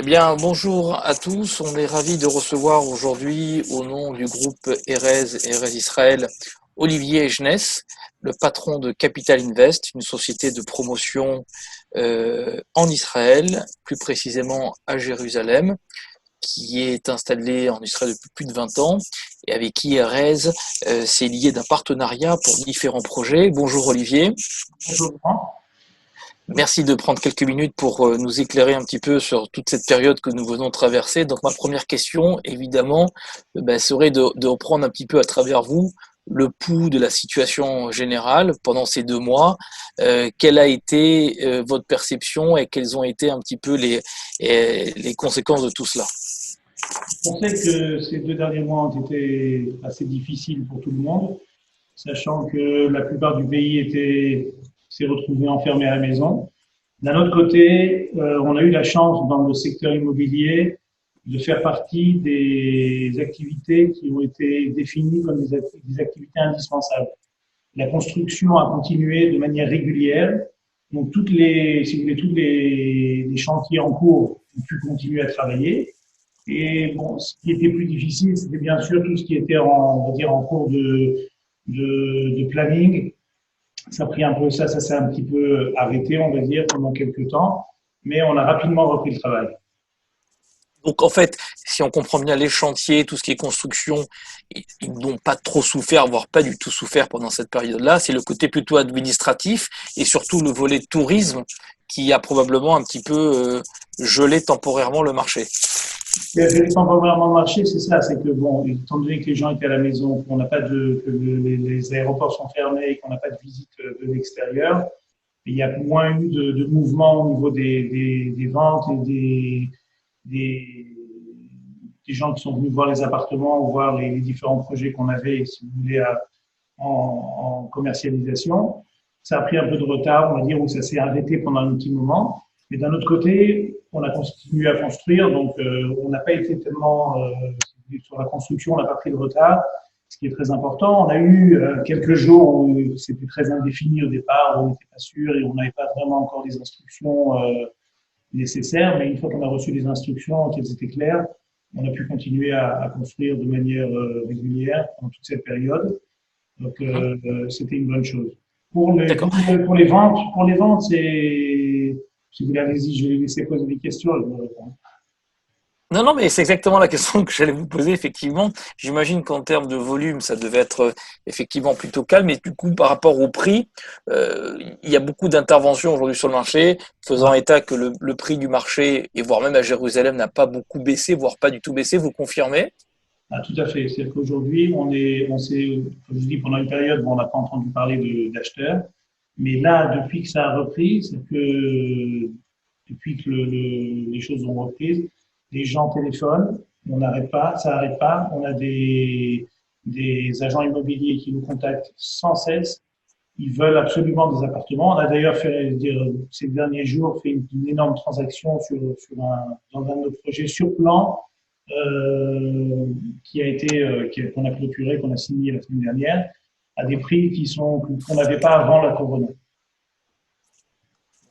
Eh bien, bonjour à tous. On est ravis de recevoir aujourd'hui, au nom du groupe Erez Israël, Olivier Egenès, le patron de Capital Invest, une société de promotion en Israël, plus précisément à Jérusalem, qui est installée en Israël depuis plus de 20 ans et avec qui Erez s'est lié d'un partenariat pour différents projets. Bonjour Olivier. Bonjour. Merci de prendre quelques minutes pour nous éclairer un petit peu sur toute cette période que nous venons de traverser. Donc ma première question, évidemment, serait de reprendre un petit peu à travers vous le pouls de la situation générale pendant ces 2 mois. Quelle a été votre perception et quelles ont été un petit peu les conséquences de tout cela? On sait que ces 2 derniers mois ont été assez difficiles pour tout le monde, sachant que la plupart du pays s'est retrouvé enfermé à la maison. D'un autre côté, on a eu la chance dans le secteur immobilier de faire partie des activités qui ont été définies comme des activités indispensables. La construction a continué de manière régulière, donc si vous voulez, tous les chantiers en cours ont pu continuer à travailler. Et bon, ce qui était plus difficile, c'était bien sûr tout ce qui était on va dire, en cours de planning. Ça a pris un peu ça s'est un petit peu arrêté, on va dire, pendant quelques temps, mais on a rapidement repris le travail. Donc en fait, si on comprend bien les chantiers, tout ce qui est construction, ils n'ont pas trop souffert, voire pas du tout souffert pendant cette période-là. C'est le côté plutôt administratif et surtout le volet tourisme qui a probablement un petit peu gelé temporairement le marché. Ce qui a fait temporairement le marché, c'est ça, c'est que bon, étant donné que les gens étaient à la maison, qu'on n'a pas que les aéroports sont fermés, qu'on n'a pas de visite de l'extérieur, il y a moins eu de mouvement au niveau des ventes et des, des gens qui sont venus voir les appartements ou voir les différents projets qu'on avait, si vous voulez, en commercialisation. Ça a pris un peu de retard, on va dire, où ça s'est arrêté pendant un petit moment. Mais d'un autre côté, on a continué à construire, donc on n'a pas été tellement sur la construction, on n'a pas pris de retard, ce qui est très important. On a eu quelques jours où c'était très indéfini au départ, où on n'était pas sûr et on n'avait pas vraiment encore les instructions nécessaires, mais une fois qu'on a reçu les instructions, qu'elles étaient claires, on a pu continuer à construire de manière régulière pendant toute cette période. Donc, c'était une bonne chose. D'accord. Pour les ventes, c'est, si vous allez-y, je vais laisser poser des questions. Je vous réponds. Non, non, mais c'est exactement la question que j'allais vous poser, effectivement. J'imagine qu'en termes de volume, ça devait être effectivement plutôt calme. Et du coup, par rapport au prix, il y a beaucoup d'interventions aujourd'hui sur le marché, faisant état que le prix du marché, et voire même à Jérusalem, n'a pas beaucoup baissé, voire pas du tout baissé. Vous confirmez? Ah, tout à fait. C'est-à-dire qu'aujourd'hui, on s'est, comme je dis, pendant une période où on n'a pas entendu parler d'acheteurs. Mais là, depuis que ça a repris, c'est que depuis que les choses ont repris, les gens téléphonent, on n'arrête pas, ça n'arrête pas. On a des agents immobiliers qui nous contactent sans cesse. Ils veulent absolument des appartements. On a d'ailleurs fait, dire, ces derniers jours, fait une énorme transaction dans un de nos projets sur plan, qui a été, qu'on a clôturé, qu'on a signé la semaine dernière, à des prix qu'on n'avait pas avant la Corona.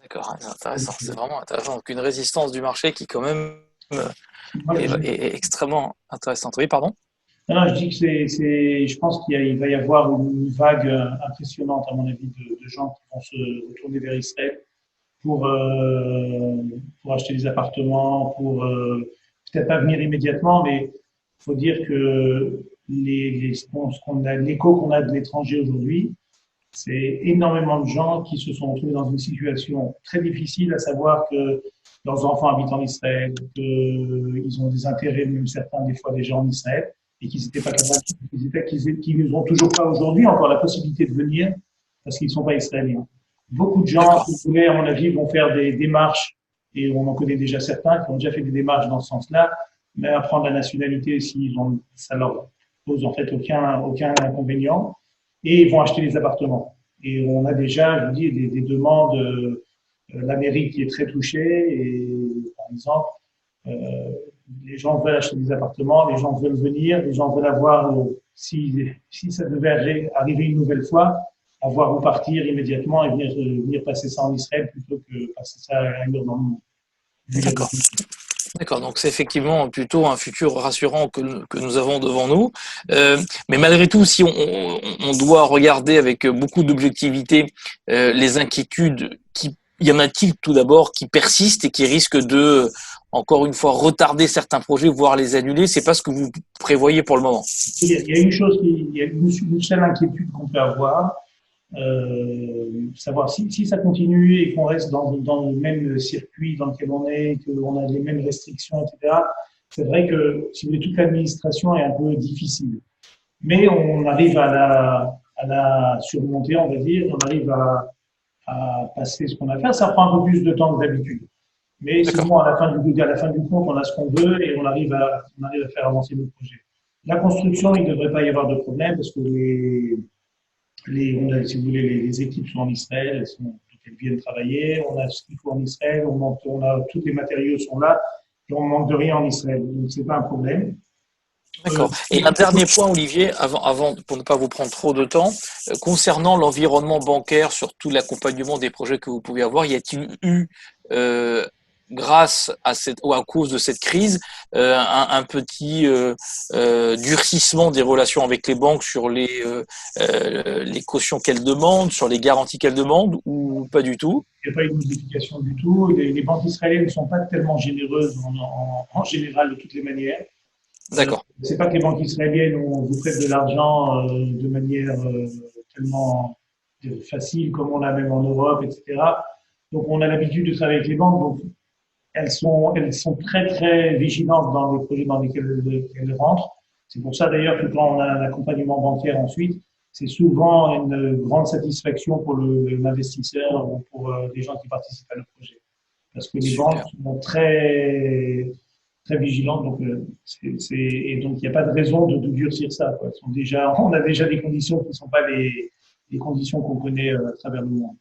D'accord, c'est intéressant. C'est vraiment intéressant. Donc une résistance du marché qui quand même Moi, est extrêmement intéressante. Oui, pardon? non, non, je dis que je pense il va y avoir une vague impressionnante, à mon avis, de gens qui vont se retourner vers Israël pour, euh, pour acheter des appartements, pour peut-être pas venir immédiatement, mais il faut dire que l'écho qu'on a de l'étranger aujourd'hui, c'est énormément de gens qui se sont retrouvés dans une situation très difficile, à savoir que leurs enfants habitent en Israël, qu'ils ont des intérêts, même certains des fois déjà en Israël, et qu'ils n'étaient pas capables, qu'ils n'ont toujours pas aujourd'hui encore la possibilité de venir parce qu'ils ne sont pas israéliens. Beaucoup de gens, D'accord. si vous voulez, à mon avis, vont faire des démarches, et on en connaît déjà certains qui ont déjà fait des démarches dans ce sens-là, mais à prendre la nationalité, ça leur pose en fait aucun inconvénient, et ils vont acheter des appartements. Et on a déjà, je vous dis, des demandes, l'Amérique qui est très touchée, et par exemple, euh, les gens veulent acheter des appartements, les gens veulent venir, les gens veulent avoir, si ça devait arriver une nouvelle fois, avoir où partir immédiatement et venir passer ça en Israël plutôt que passer ça ailleurs dans le monde. Vu la D'accord. définition. D'accord, donc c'est effectivement plutôt un futur rassurant que nous avons devant nous. Mais malgré tout, si on doit regarder avec beaucoup d'objectivité les inquiétudes, y en a-t-il tout d'abord qui persistent et qui risquent de, encore une fois, retarder certains projets, voire les annuler? C'est pas ce que vous prévoyez pour le moment. Il y a une chose, il y a une seule inquiétude qu'on peut avoir, savoir si ça continue et qu'on reste dans le même circuit dans lequel on est, qu'on a les mêmes restrictions, etc. C'est vrai que, si vous voulez, toute l'administration est un peu difficile. Mais on arrive à la surmonter, on va dire, on arrive à passer ce qu'on a à faire. Ça prend un peu plus de temps que d'habitude. Mais D'accord. sinon, à la fin du compte, on a ce qu'on veut et on arrive à faire avancer nos projets. La construction, il ne devrait pas y avoir de problème parce que si vous voulez, les équipes sont en Israël, elles viennent travailler, on a ce qu'il faut en Israël, tous les matériaux sont là, et on ne manque de rien en Israël. Donc, c'est pas un problème. D'accord. Et un dernier point, Olivier, pour ne pas vous prendre trop de temps, concernant l'environnement bancaire, surtout l'accompagnement des projets que vous pouvez avoir, y a-t-il eu, euh, grâce à cette ou à cause de cette crise, un petit durcissement des relations avec les banques sur les cautions qu'elles demandent, sur les garanties qu'elles demandent, ou pas du tout? Il n'y a pas eu de modification du tout. Les banques israéliennes ne sont pas tellement généreuses en général de toutes les manières. D'accord. C'est pas que les banques israéliennes vous prêtent de l'argent de manière tellement facile comme on l'a même en Europe, etc. Donc on a l'habitude de travailler avec les banques, donc elles sont très très vigilantes dans les projets dans lesquels elles rentrent. C'est pour ça d'ailleurs que quand on a un accompagnement bancaire ensuite, c'est souvent une grande satisfaction pour l'investisseur ou pour les gens qui participent à nos projets. Parce que les banques Super. sont très vigilantes, donc et donc il n'y a pas de raison de durcir ça, quoi. On a déjà des conditions qui ne sont pas les conditions qu'on connaît à travers le monde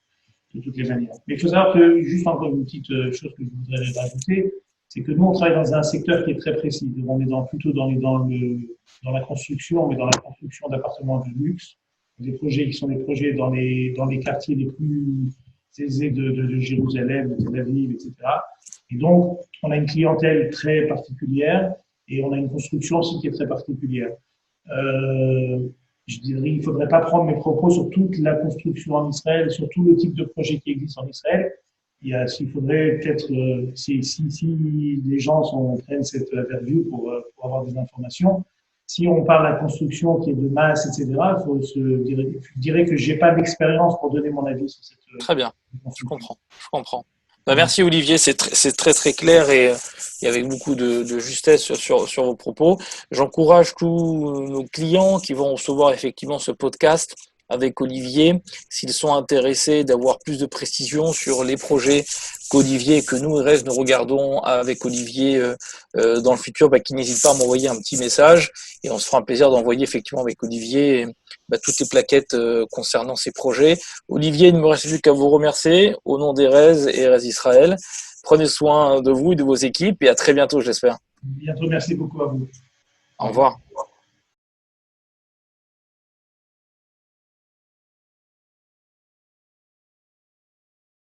de toutes les manières. Mais il faut savoir que, juste encore une petite chose que je voudrais rajouter, c'est que nous, on travaille dans un secteur qui est très précis. On est plutôt dans la construction, mais dans la construction d'appartements de luxe. Des projets qui sont des projets dans les quartiers les plus aisés de Jérusalem, de Tel Aviv, etc. Et donc, on a une clientèle très particulière et on a une construction aussi qui est très particulière. Euh, je dirais, il ne faudrait pas prendre mes propos sur toute la construction en Israël, sur tout le type de projet qui existe en Israël. Il faudrait peut-être, si les gens prennent cette interview pour avoir des informations, si on parle de la construction qui est de masse, etc., je dirais que j'ai pas d'expérience pour donner mon avis sur cette Très bien. Je construction. comprends. Je comprends. Bah, merci Olivier, c'est très très clair et avec beaucoup de justesse sur vos propos. J'encourage tous nos clients qui vont recevoir effectivement ce podcast avec Olivier, s'ils sont intéressés d'avoir plus de précision sur les projets qu'Olivier et que nous, RS, nous regardons avec Olivier dans le futur, bah, qu'ils n'hésitent pas à m'envoyer un petit message et on se fera un plaisir d'envoyer effectivement avec Olivier bah, toutes les plaquettes concernant ces projets. Olivier, il ne me reste plus qu'à vous remercier au nom d'Erez et Erez Israël. Prenez soin de vous et de vos équipes et à très bientôt, j'espère. Bientôt, merci beaucoup à vous. Au revoir.